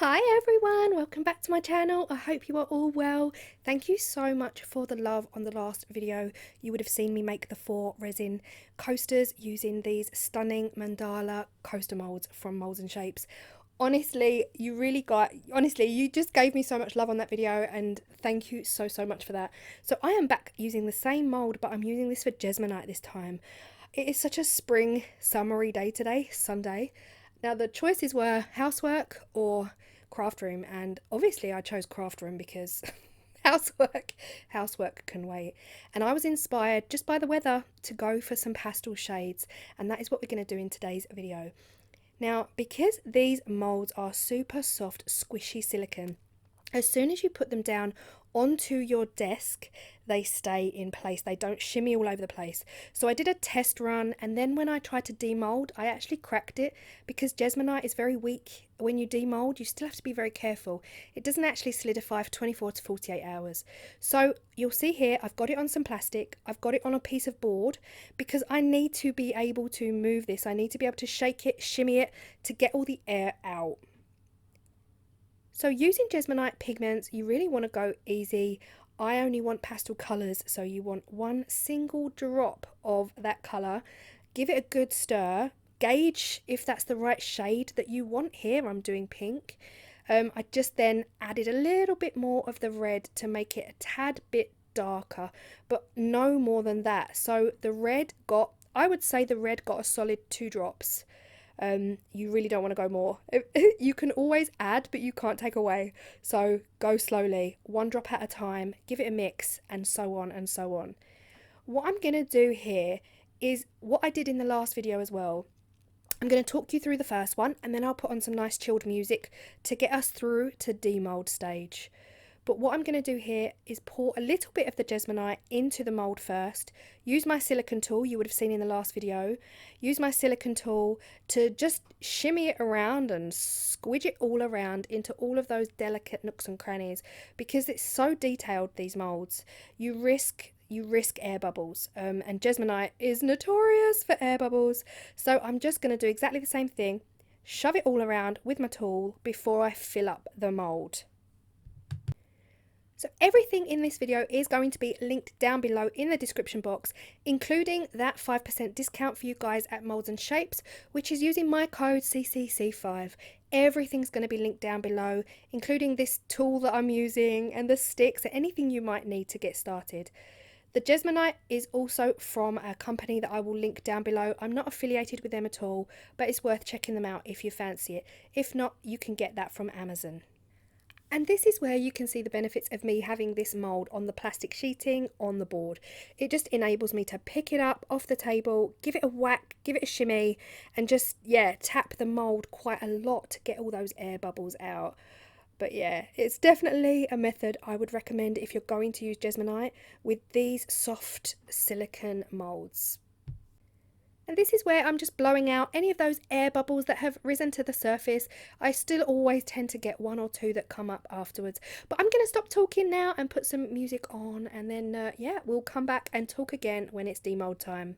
Hi everyone, welcome back to my channel. I hope you are all well. Thank you so much for the love on the last video. You would have seen me make the 4 resin coasters using these stunning mandala coaster molds from Molds and Shapes. Honestly, you just gave me so much love on that video, and thank you so much for that. So I am back using the same mold, but I'm using this for Jesmonite this time. It is such a spring summery day today, Sunday. Now the choices were housework or craft room, and obviously I chose craft room because housework can wait. And I was inspired just by the weather to go for some pastel shades, and that is what we're going to do in today's video. Now, because these molds are super soft, squishy silicone, as soon as you put them down onto your desk, they stay in place. They don't shimmy all over the place. So I did a test run, and then when I tried to demold, I actually cracked it because Jesmonite is very weak. When you demold, you still have to be very careful. It doesn't actually solidify for 24 to 48 hours. So you'll see here, I've got it on some plastic. I've got it on a piece of board because I need to be able to move this. I need to be able to shake it, shimmy it to get all the air out. So using Jesmonite pigments, you really want to go easy. I only want pastel colours, so you want one single drop of that colour. Give it a good stir. Gauge if that's the right shade that you want. Here I'm doing pink. I just then added a little bit more of the red to make it a tad bit darker, but no more than that. So I would say the red got a solid 2 drops. You really don't want to go more. You can always add, but you can't take away. So go slowly, 1 drop at a time, give it a mix, and so on and so on. What I'm going to do here is what I did in the last video as well. I'm going to talk you through the first one, and then I'll put on some nice chilled music to get us through to demold stage. But what I'm going to do here is pour a little bit of the Jesmonite into the mould first. Use my silicone tool, you would have seen in the last video. Use my silicone tool to just shimmy it around and squidge it all around into all of those delicate nooks and crannies. Because it's so detailed, these moulds, you risk air bubbles, and Jesmonite is notorious for air bubbles. So I'm just going to do exactly the same thing. Shove it all around with my tool before I fill up the mould. So everything in this video is going to be linked down below in the description box, including that 5% discount for you guys at Molds and Shapes, which is using my code CCC5. Everything's going to be linked down below, including this tool that I'm using and the sticks and anything you might need to get started. The Jesmonite is also from a company that I will link down below. I'm not affiliated with them at all, but it's worth checking them out if you fancy it. If not, you can get that from Amazon. And this is where you can see the benefits of me having this mould on the plastic sheeting on the board. It just enables me to pick it up off the table, give it a whack, give it a shimmy, and just, tap the mould quite a lot to get all those air bubbles out. But yeah, it's definitely a method I would recommend if you're going to use Jesmonite with these soft silicone moulds. And this is where I'm just blowing out any of those air bubbles that have risen to the surface. I still always tend to get 1 or 2 that come up afterwards. But I'm going to stop talking now and put some music on, and then, we'll come back and talk again when it's demold time.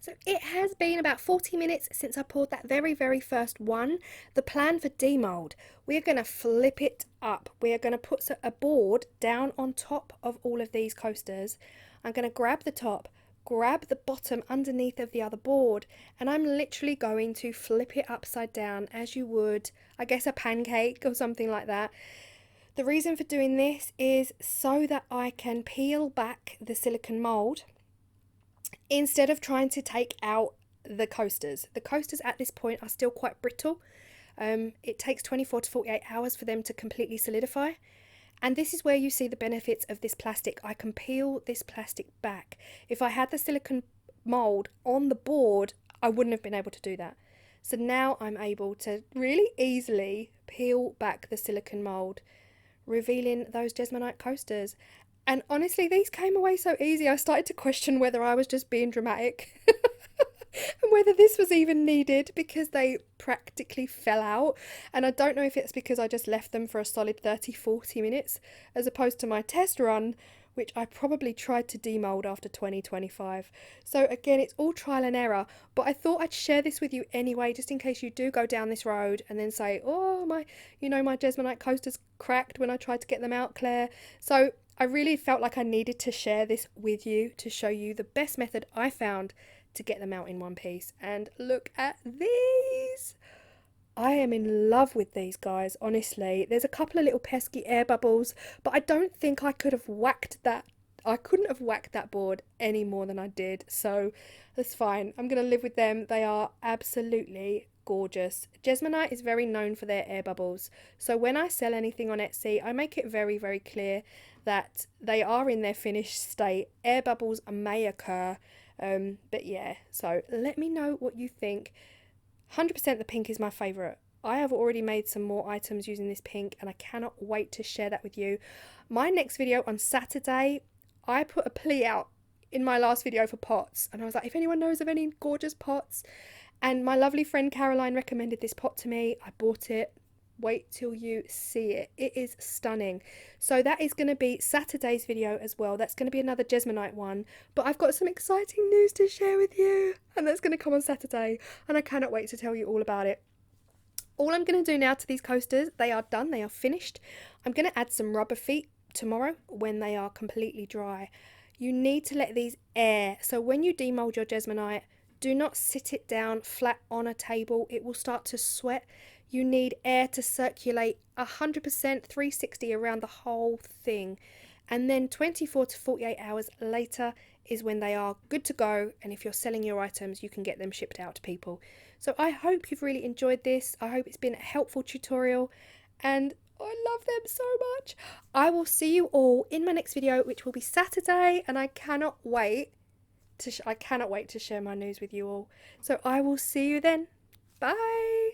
So it has been about 40 minutes since I poured that very first one. The plan for demold, we're going to flip it up. We're going to put a board down on top of all of these coasters. I'm going to grab the top, grab the bottom underneath of the other board, and I'm literally going to flip it upside down as you would, I guess, a pancake or something like that. The reason for doing this is so that I can peel back the silicone mould instead of trying to take out the coasters. The coasters at this point are still quite brittle. It takes 24 to 48 hours for them to completely solidify. And this is where you see the benefits of this plastic. I can peel this plastic back. If I had the silicone mould on the board, I wouldn't have been able to do that. So now I'm able to really easily peel back the silicone mould, revealing those Jesmonite coasters. And honestly, these came away so easy. I started to question whether I was just being dramatic and whether this was even needed, because they practically fell out. And I don't know if it's because I just left them for a solid 30-40 minutes as opposed to my test run, which I probably tried to demold after 20-25. So again, it's all trial and error, but I thought I'd share this with you anyway, just in case you do go down this road and then say, oh, my Jesmonite coasters cracked when I tried to get them out, Claire. So I really felt like I needed to share this with you to show you the best method I found to get them out in one piece. And look at these. I am in love with these guys, honestly. There's a couple of little pesky air bubbles, but I don't think I could have whacked that. I couldn't have whacked that board any more than I did, so that's fine. I'm going to live with them. They are absolutely gorgeous. Jesmonite is very known for their air bubbles, so when I sell anything on Etsy, I make it very clear that they are in their finished state. Air bubbles may occur, but yeah, so let me know what you think. 100% the pink is my favourite. I have already made some more items using this pink and I cannot wait to share that with you. My next video on Saturday, I put a plea out in my last video for pots and I was like, if anyone knows of any gorgeous pots, and my lovely friend Caroline recommended this pot to me. I bought it. Wait till you see it. It is stunning. So that is going to be Saturday's video as well. That's going to be another Jesmonite one, but I've got some exciting news to share with you, and that's going to come on Saturday, and I cannot wait to tell you all about it. All I'm going to do now to these coasters, they are done, they are finished. I'm going to add some rubber feet tomorrow when they are completely dry. You need to let these air. So when you demold your Jesmonite, do not sit it down flat on a table. It will start to sweat. You need air to circulate 100% 360 around the whole thing. And then 24 to 48 hours later is when they are good to go. And if you're selling your items, you can get them shipped out to people. So I hope you've really enjoyed this. I hope it's been a helpful tutorial. And I love them so much. I will see you all in my next video, which will be Saturday. And I cannot wait to share my news with you all. So I will see you then. Bye.